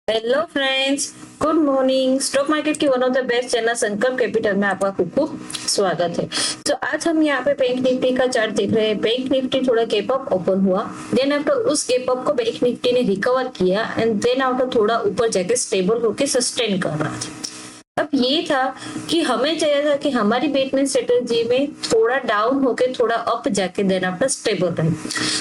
Hello friends, good morning. Stock market की one of the best channel Sankalp capital में आपका खूब खूब स्वागत है। तो आज हम यहाँ पे बैंक निफ्टी का चार्ट देख रहे हैं। बैंक निफ्टी थोड़ा गैप अप ओपन हुआ, देन आफ्टर उस गैप अप को बैंक निफ्टी ने रिकवर किया एंड देन आफ्टर थोड़ा ऊपर जाके स्टेबल होके सस्टेन कर रहा था। अब ये था कि हमें चाहिए था कि हमारी बेटमेंट स्ट्रेटेजी में थोड़ा डाउन होके थोड़ा अप जाके देन आफ्टर स्टेबल रहे।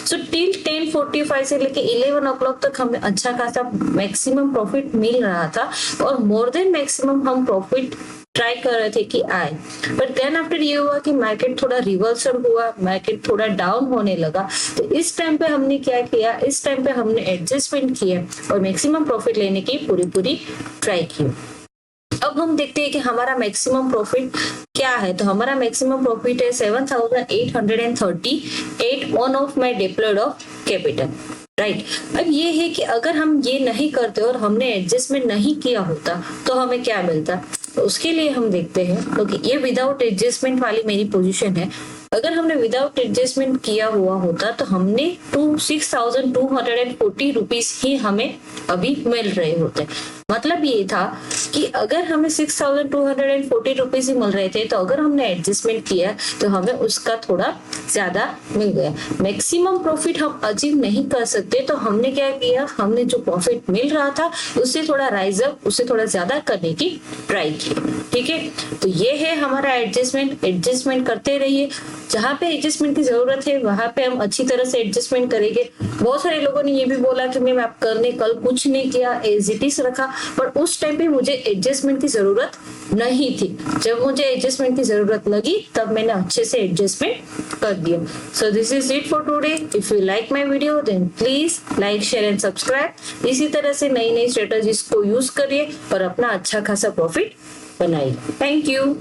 सो टिल 10:45 से लेके 11 o'clock तक हमें अच्छा खासा मैक्सिमम प्रॉफिट मिल रहा था और मोर देन मैक्सिमम हम प्रॉफिट ट्राई कर रहे थे कि आए। बट देन आफ्टर ये हुआ कि मार्केट थोड़ा रिवर्सल हुआ, मार्केट थोड़ा डाउन होने लगा। तो इस टाइम पे हमने क्या किया, इस टाइम पे हमने एडजस्टमेंट किया और मैक्सिमम प्रॉफिट लेने की पूरी ट्राई की। अब हम देखते हैं कि हमारा मैक्सिमम प्रॉफिट क्या है। तो हमारा मैक्सिमम प्रॉफिट है 7,838 on off my deployed of capital, right. अब ये है कि अगर हम ये नहीं करते और हमने एडजस्टमेंट नहीं किया होता तो हमें क्या मिलता। तो उसके लिए हम देखते हैं, क्योंकि ये विदाउट एडजस्टमेंट वाली मेरी पोजीशन है। अगर हमने विदाउट एडजस्टमेंट किया हुआ होता तो हमने 6,240 रुपीज ही हमें अभी मिल रहे होते। मतलब ये था कि अगर हमें 6,240 रुपीज ही मिल रहे थे तो अगर हमने एडजस्टमेंट किया तो हमें उसका थोड़ा ज्यादा मिल गया। मैक्सिमम प्रॉफिट हम अचीव नहीं कर सकते, तो हमने क्या किया, हमने जो प्रॉफिट मिल रहा था उससे थोड़ा राइज अप, उससे थोड़ा ज्यादा करने की ट्राई की। ठीक है, तो ये है हमारा एडजस्टमेंट। एडजस्टमेंट करते रहिए, जहाँ पे एडजस्टमेंट की जरूरत है वहां पे हम अच्छी तरह से एडजस्टमेंट करेंगे। बहुत सारे लोगों ने ये भी बोला कि मैम आप करने कल कुछ नहीं किया, एज इट इज रखा, पर उस टाइम पे मुझे एडजस्टमेंट की जरूरत नहीं थी। जब मुझे एडजस्टमेंट की जरूरत लगी तब मैंने अच्छे से एडजस्टमेंट कर दिया। So this is it for today. If you like my video then please like, share and subscribe. इसी तरह से नई नई स्ट्रेटजीज को यूज करिए और अपना अच्छा खासा प्रॉफिट बनाइए। Thank you.